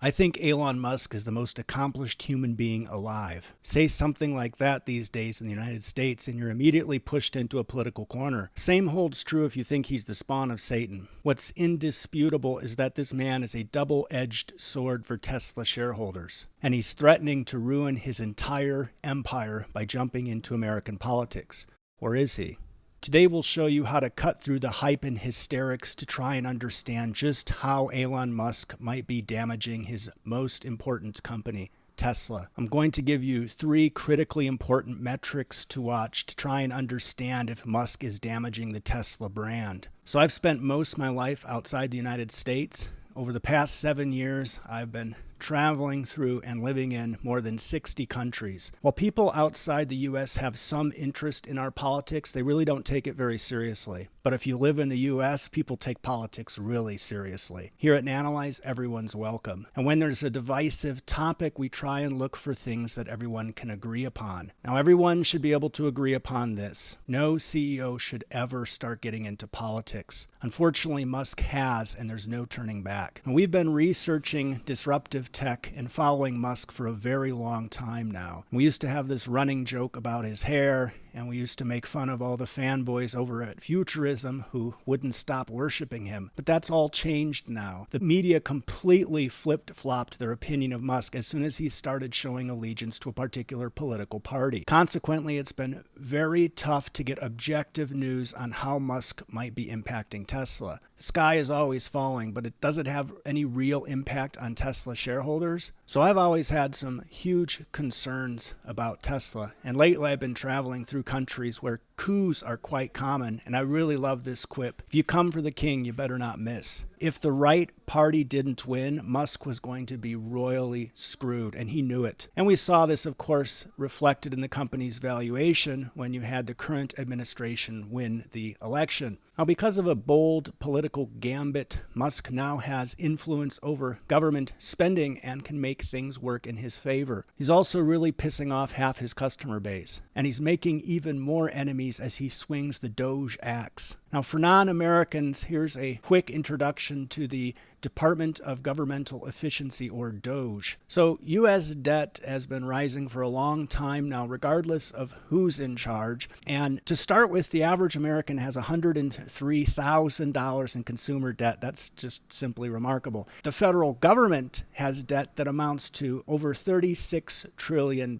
I think Elon Musk is the most accomplished human being alive. Say something like that these days in the United States and you're immediately pushed into a political corner. Same holds true if you think he's the spawn of Satan. What's indisputable is that this man is a double-edged sword for Tesla shareholders, and he's threatening to ruin his entire empire by jumping into American politics. Or is he? Today we'll show you how to cut through the hype and hysterics to try and understand just how Elon Musk might be damaging his most important company, Tesla. I'm going to give you 3 critically important metrics to watch to try and understand if Musk is damaging the Tesla brand. So I've spent most of my life outside the United States. Over the past 7 years, I've been traveling through and living in more than 60 countries. While people outside the U.S. have some interest in our politics, they really don't take it very seriously. But if you live in the U.S., people take politics really seriously. Here at Nanalyze, everyone's welcome. And when there's a divisive topic, we try and look for things that everyone can agree upon. Now, everyone should be able to agree upon this. No CEO should ever start getting into politics. Unfortunately, Musk has, and there's no turning back. And we've been researching disruptive tech and following Musk for a very long time now. We used to have this running joke about his hair, and we used to make fun of all the fanboys over at Futurism who wouldn't stop worshiping him. But that's all changed now. The media completely flipped-flopped their opinion of Musk as soon as he started showing allegiance to a particular political party. Consequently, it's been very tough to get objective news on how Musk might be impacting Tesla. The sky is always falling, but it doesn't have any real impact on Tesla shareholders. So I've always had some huge concerns about Tesla, and lately I've been traveling through countries where coups are quite common, and I really love this quip. If you come for the king, you better not miss. If the right party didn't win, Musk was going to be royally screwed, and he knew it. And we saw this, of course, reflected in the company's valuation when you had the current administration win the election. Now, because of a bold political gambit, Musk now has influence over government spending and can make things work in his favor. He's also really pissing off half his customer base, and he's making even more enemies as he swings the Doge axe. Now, for non-Americans, here's a quick introduction to the Department of Governmental Efficiency, or DOGE. So U.S. debt has been rising for a long time now, regardless of who's in charge. And to start with, the average American has $103,000 in consumer debt. That's just simply remarkable. The federal government has debt that amounts to over $36 trillion.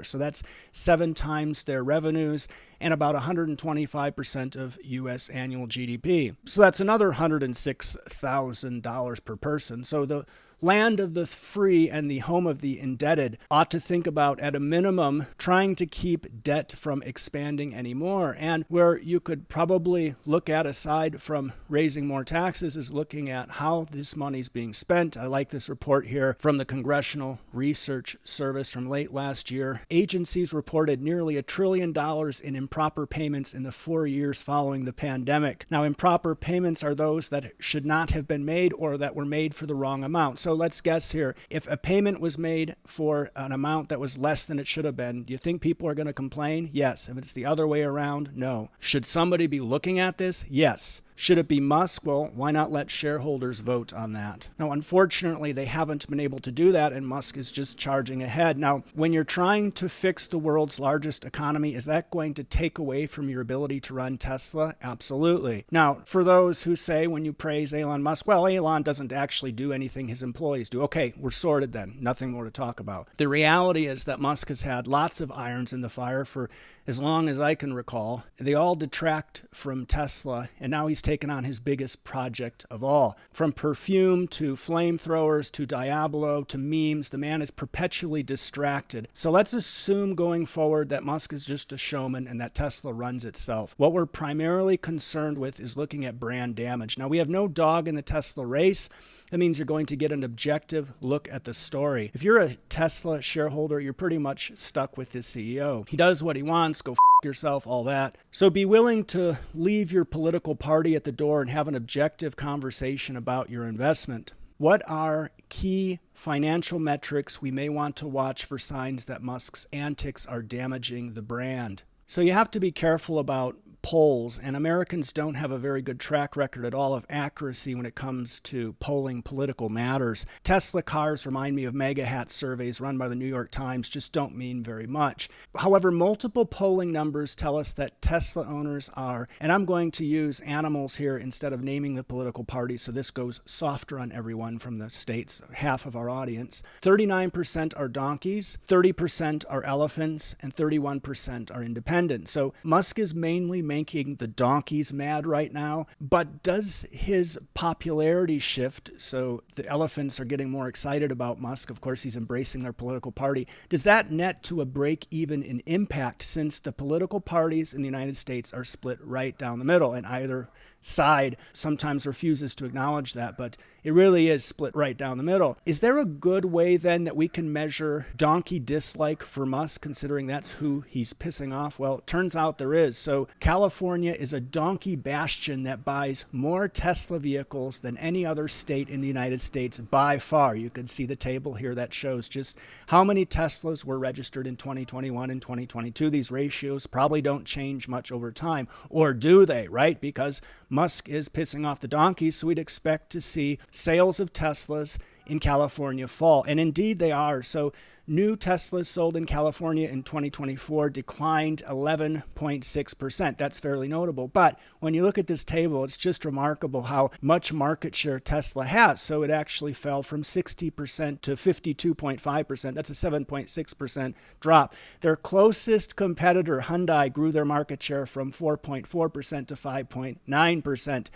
So that's 7 times their revenues and about 125% of U.S. annual GDP. So that's another $106,000 per person. So the land of the free and the home of the indebted ought to think about, at a minimum, trying to keep debt from expanding anymore. And where you could probably look at, aside from raising more taxes, is looking at how this money's being spent. I like this report here from the Congressional Research Service from late last year. Agencies reported nearly $1 trillion in improper payments in the 4 years following the pandemic. Now, improper payments are those that should not have been made or that were made for the wrong amount. So let's guess here. If a payment was made for an amount that was less than it should have been, do you think people are going to complain? Yes. If it's the other way around, no. Should somebody be looking at this? Yes. Should it be Musk? Well, why not let shareholders vote on that? Now, unfortunately, they haven't been able to do that, and Musk is just charging ahead. Now, when you're trying to fix the world's largest economy, is that going to take away from your ability to run Tesla? Absolutely. Now, for those who say when you praise Elon Musk, well, Elon doesn't actually do anything his employees do. Okay, we're sorted then. Nothing more to talk about. The reality is that Musk has had lots of irons in the fire for as long as I can recall. They all detract from Tesla, and now he's taken on his biggest project of all. From perfume to flamethrowers to Diablo to memes, the man is perpetually distracted. So let's assume going forward that Musk is just a showman and that Tesla runs itself. What we're primarily concerned with is looking at brand damage. Now, we have no dog in the Tesla race. That means you're going to get an objective look at the story. If you're a Tesla shareholder, you're pretty much stuck with this CEO. He does what he wants, go f yourself, all that. So be willing to leave your political party at the door and have an objective conversation about your investment. What are key financial metrics we may want to watch for signs that Musk's antics are damaging the brand? So you have to be careful about polls, and Americans don't have a very good track record at all of accuracy when it comes to polling political matters. Tesla cars remind me of mega hat surveys run by the New York Times, just don't mean very much. However, multiple polling numbers tell us that Tesla owners are, and I'm going to use animals here instead of naming the political party, so this goes softer on everyone from the states, half of our audience. 39% are donkeys, 30% are elephants, and 31% are independent. So Musk is mainly making the donkeys mad right now, but does his popularity shift? So the elephants are getting more excited about Musk. Of course, he's embracing their political party. Does that net to a break even in impact, since the political parties in the United States are split right down the middle, and either side sometimes refuses to acknowledge that, but it really is split right down the middle. Is there a good way then that we can measure donkey dislike for Musk, considering that's who he's pissing off? Well, it turns out there is. So California is a donkey bastion that buys more Tesla vehicles than any other state in the United States by far. You can see the table here that shows just how many Teslas were registered in 2021 and 2022. These ratios probably don't change much over time, or do they, right? Because Musk is pissing off the donkeys, so we'd expect to see sales of Teslas in California fall. And indeed they are. So new Teslas sold in California in 2024 declined 11.6%. That's fairly notable. But when you look at this table, it's just remarkable how much market share Tesla has. So it actually fell from 60% to 52.5%. That's a 7.6% drop. Their closest competitor, Hyundai, grew their market share from 4.4% to 5.9%.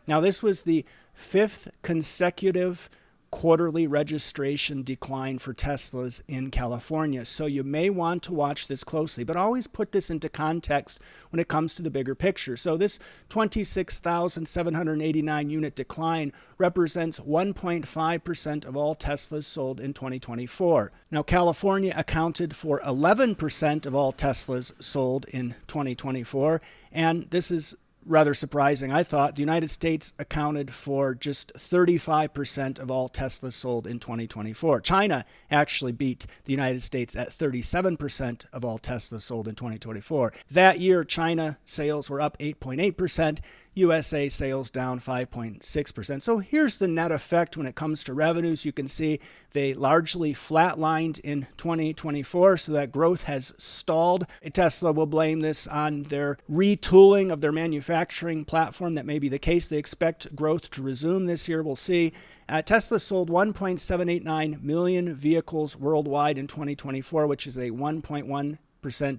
Now, this was the fifth consecutive quarterly registration decline for Teslas in California. So you may want to watch this closely, but always put this into context when it comes to the bigger picture. So this 26,789 unit decline represents 1.5% of all Teslas sold in 2024. Now, California accounted for 11% of all Teslas sold in 2024, and this is rather surprising. I thought the United States accounted for just 35% of all Teslas sold in 2024. China actually beat the United States at 37% of all Teslas sold in 2024. That year, China sales were up 8.8%. USA sales down 5.6%. So here's the net effect when it comes to revenues. You can see they largely flatlined in 2024, so that growth has stalled. Tesla will blame this on their retooling of their manufacturing platform. That may be the case. They expect growth to resume this year. We'll see. Tesla sold 1.789 million vehicles worldwide in 2024, which is a 1.1%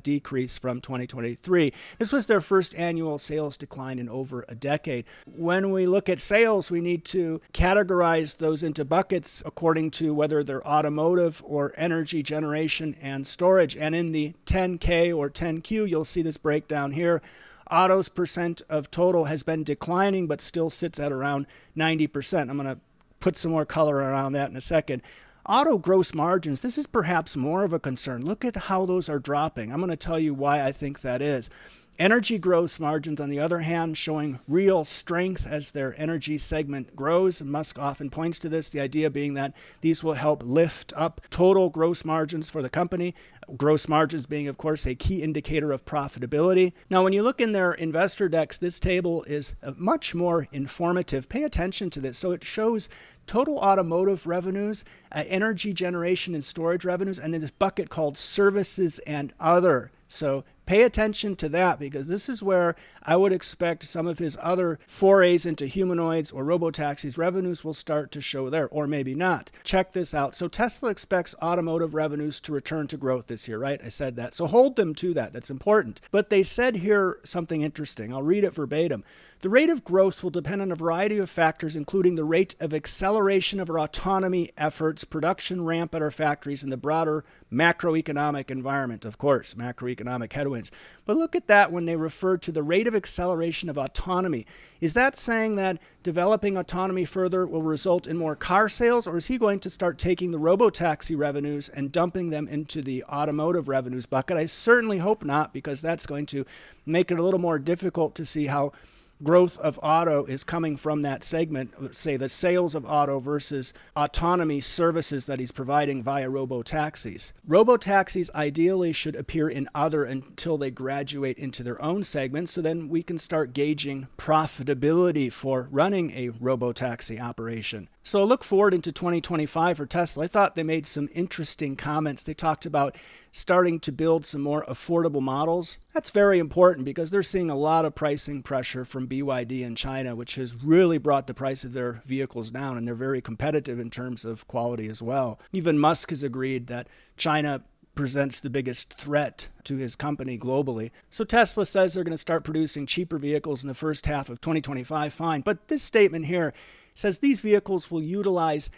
decrease from 2023. This was their first annual sales decline in over a decade. When we look at sales, we need to categorize those into buckets according to whether they're automotive or energy generation and storage. And in the 10K or 10Q, you'll see this breakdown here. Autos percent of total has been declining, but still sits at around 90%. I'm going to put some more color around that in a second. Auto gross margins, this is perhaps more of a concern. Look at how those are dropping. I'm going to tell you why I think that is. Energy gross margins, on the other hand, showing real strength as their energy segment grows. Musk often points to this, the idea being that these will help lift up total gross margins for the company. Gross margins being, of course, a key indicator of profitability. Now, when you look in their investor decks, this table is much more informative. Pay attention to this. So it shows total automotive revenues, energy generation and storage revenues, and then this bucket called services and other. So pay attention to that, because this is where I would expect some of his other forays into humanoids or robotaxis revenues will start to show there, or maybe not. Check this out. So Tesla expects automotive revenues to return to growth this year, right? I said that. So hold them to that. That's important. But they said here something interesting. I'll read it verbatim. The rate of growth will depend on a variety of factors, including the rate of acceleration of our autonomy efforts, production ramp at our factories, and the broader macroeconomic environment, of course, macroeconomic headwinds. But look at that when they refer to the rate of acceleration of autonomy. Is that saying that developing autonomy further will result in more car sales, or is he going to start taking the robotaxi revenues and dumping them into the automotive revenues bucket? I certainly hope not, because that's going to make it a little more difficult to see how growth of auto is coming from that segment, say the sales of auto versus autonomy services that he's providing via robo-taxis. Robo-taxis ideally should appear in other until they graduate into their own segment, so then we can start gauging profitability for running a robo-taxi operation. So look forward into 2025 for Tesla. I thought they made some interesting comments. They talked about starting to build some more affordable models. That's very important because they're seeing a lot of pricing pressure from BYD in China, which has really brought the price of their vehicles down, and they're very competitive in terms of quality as well. Even Musk has agreed that China presents the biggest threat to his company globally. So Tesla says they're going to start producing cheaper vehicles in the first half of 2025. Fine. But this statement here says these vehicles will utilize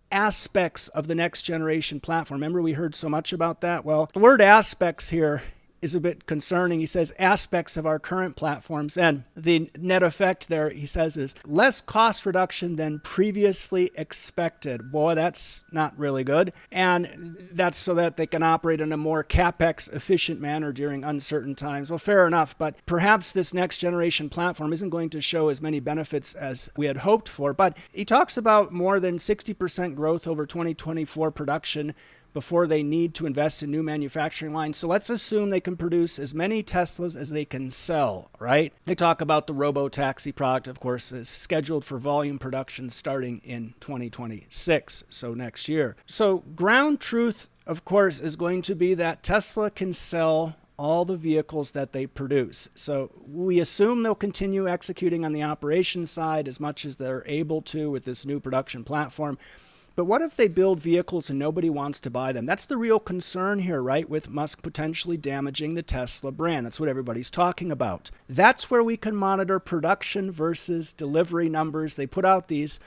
aspects of the next generation platform. Remember, we heard so much about that? Well, the word aspects here is a bit concerning. He says aspects of our current platforms, and the net effect there, he says, is less cost reduction than previously expected. Boy, that's not really good. And that's so that they can operate in a more CapEx efficient manner during uncertain times. Well, fair enough, but perhaps this next generation platform isn't going to show as many benefits as we had hoped for. But he talks about more than 60% growth over 2024 production before they need to invest in new manufacturing lines. So let's assume they can produce as many Teslas as they can sell, right? They talk about the robo-taxi product, of course, is scheduled for volume production starting in 2026, so next year. So ground truth, of course, is going to be that Tesla can sell all the vehicles that they produce. So we assume they'll continue executing on the operations side as much as they're able to with this new production platform. But what if they build vehicles and nobody wants to buy them? That's the real concern here, right? With Musk potentially damaging the Tesla brand. That's what everybody's talking about. That's where we can monitor production versus delivery numbers. They put out these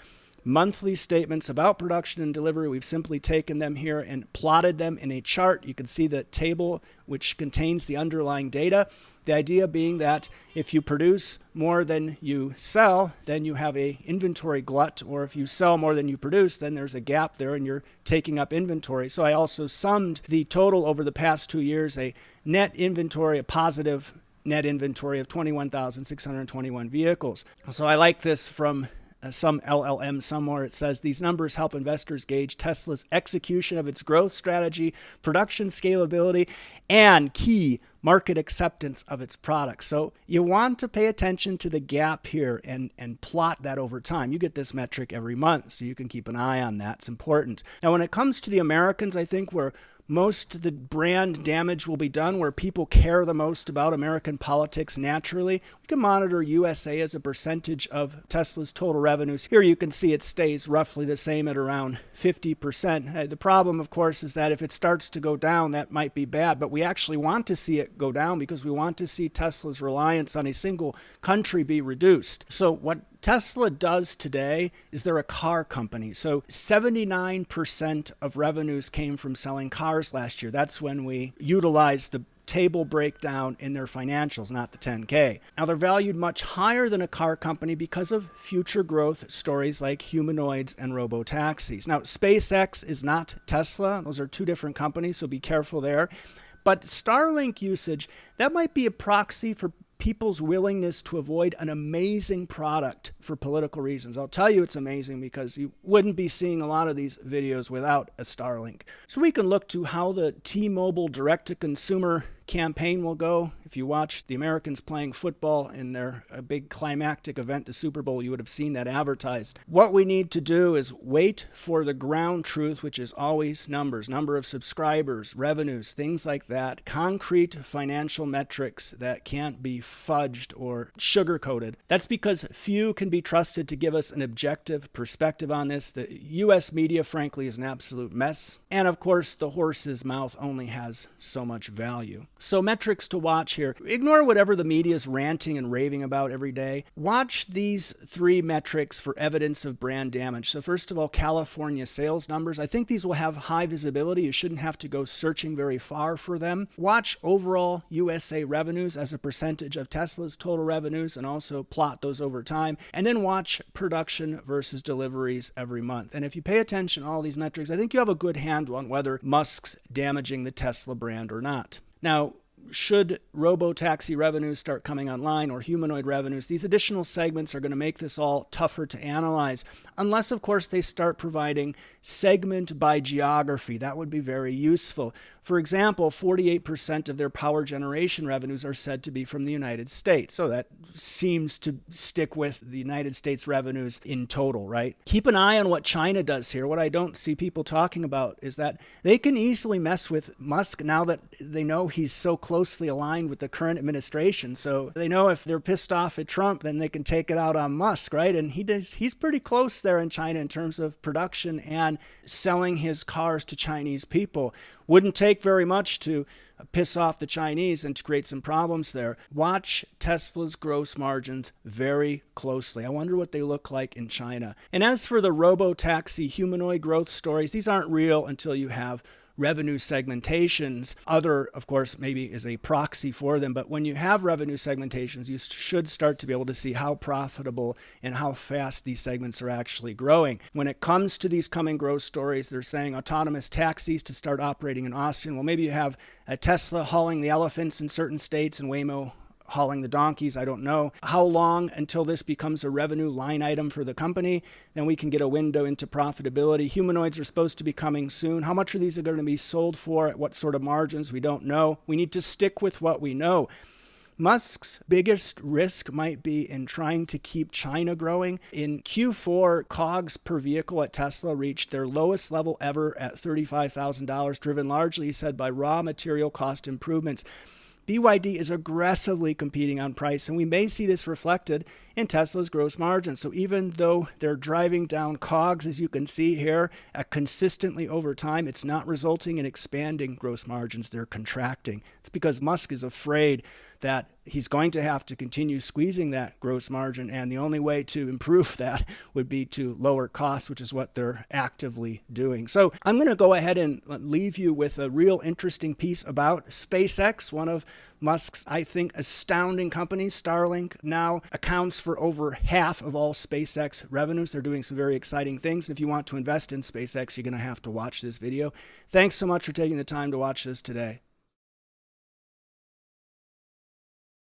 monthly statements about production and delivery. We've simply taken them here and plotted them in a chart. You can see the table which contains the underlying data. The idea being that if you produce more than you sell, then you have a inventory glut, or if you sell more than you produce, then there's a gap there and you're taking up inventory. So I also summed the total over the past 2 years, a net inventory, a positive net inventory of 21,621 vehicles. So I like this from some LLM somewhere. It says these numbers help investors gauge Tesla's execution of its growth strategy, production scalability, and key market acceptance of its products. So you want to pay attention to the gap here and plot that over time. You get this metric every month, so you can keep an eye on that. It's important. Now, when it comes to the Americans, I think where most of the brand damage will be done, where people care the most about American politics naturally, we can monitor USA as a percentage of Tesla's total revenues. Here you can see it stays roughly the same at around 50%. The problem, of course, is that if it starts to go down, that might be bad, but we actually want to see it go down because we want to see Tesla's reliance on a single country be reduced. So what Tesla does today is they're a car company. So 79% of revenues came from selling cars last year. That's when we utilized the table breakdown in their financials, not the 10K. Now, they're valued much higher than a car company because of future growth stories like humanoids and robo-taxis. Now, SpaceX is not Tesla. Those are two different companies, so be careful there. But Starlink usage, that might be a proxy for people's willingness to avoid an amazing product for political reasons. I'll tell you it's amazing because you wouldn't be seeing a lot of these videos without a Starlink. So we can look to how the T-Mobile direct-to-consumer campaign will go. If you watch the Americans playing football in their big climactic event, the Super Bowl, you would have seen that advertised. What we need to do is wait for the ground truth, which is always numbers, number of subscribers, revenues, things like that, concrete financial metrics that can't be fudged or sugar-coated. That's because few can be trusted to give us an objective perspective on this. The U.S. media, frankly, is an absolute mess. And of course, the horse's mouth only has so much value. So metrics to watch here. Ignore whatever the media is ranting and raving about every day. Watch these three metrics for evidence of brand damage. So first of all, California sales numbers. I think these will have high visibility. You shouldn't have to go searching very far for them. Watch overall USA revenues as a percentage of Tesla's total revenues and also plot those over time. And then watch production versus deliveries every month. And if you pay attention to all these metrics, I think you have a good handle on whether Musk's damaging the Tesla brand or not. Now, should robo-taxi revenues start coming online, or humanoid revenues, these additional segments are going to make this all tougher to analyze, unless, of course, they start providing segment by geography. That would be very useful. For example, 48% of their power generation revenues are said to be from the United States. So that seems to stick with the United States revenues in total, right? Keep an eye on what China does here. What I don't see people talking about is that they can easily mess with Musk now that they know he's so closely aligned with the current administration. So they know if they're pissed off at Trump, then they can take it out on Musk, right? And he's pretty close there in China in terms of production and selling his cars to Chinese people. Wouldn't take very much to piss off the Chinese and to create some problems there. Watch Tesla's gross margins very closely. I wonder what they look like in China. And as for the robo-taxi humanoid growth stories, these aren't real until you have revenue segmentations. Other, of course, maybe is a proxy for them, but when you have revenue segmentations, you should start to be able to see how profitable and how fast these segments are actually growing. When it comes to these coming growth stories, they're saying autonomous taxis to start operating in Austin. Well, maybe you have a Tesla hauling the elephants in certain states and Waymo hauling the donkeys. I don't know how long until this becomes a revenue line item for the company. Then we can get a window into profitability. Humanoids are supposed to be coming soon. How much are these going to be sold for? At what sort of margins? We don't know. We need to stick with what we know. Musk's biggest risk might be in trying to keep China growing. In Q4, COGS per vehicle at Tesla reached their lowest level ever at $35,000, driven largely, he said, by raw material cost improvements. BYD is aggressively competing on price, and we may see this reflected in Tesla's gross margin. So even though they're driving down COGS, as you can see here, consistently over time, it's not resulting in expanding gross margins. They're contracting. It's because Musk is afraid that he's going to have to continue squeezing that gross margin, and the only way to improve that would be to lower costs, which is what they're actively doing. So I'm going to go ahead and leave you with a real interesting piece about SpaceX, one of Musk's, I think, astounding companies. Starlink now accounts for over half of all SpaceX revenues. They're doing some very exciting things. If you want to invest in SpaceX, you're going to have to watch this video. Thanks so much for taking the time to watch this today.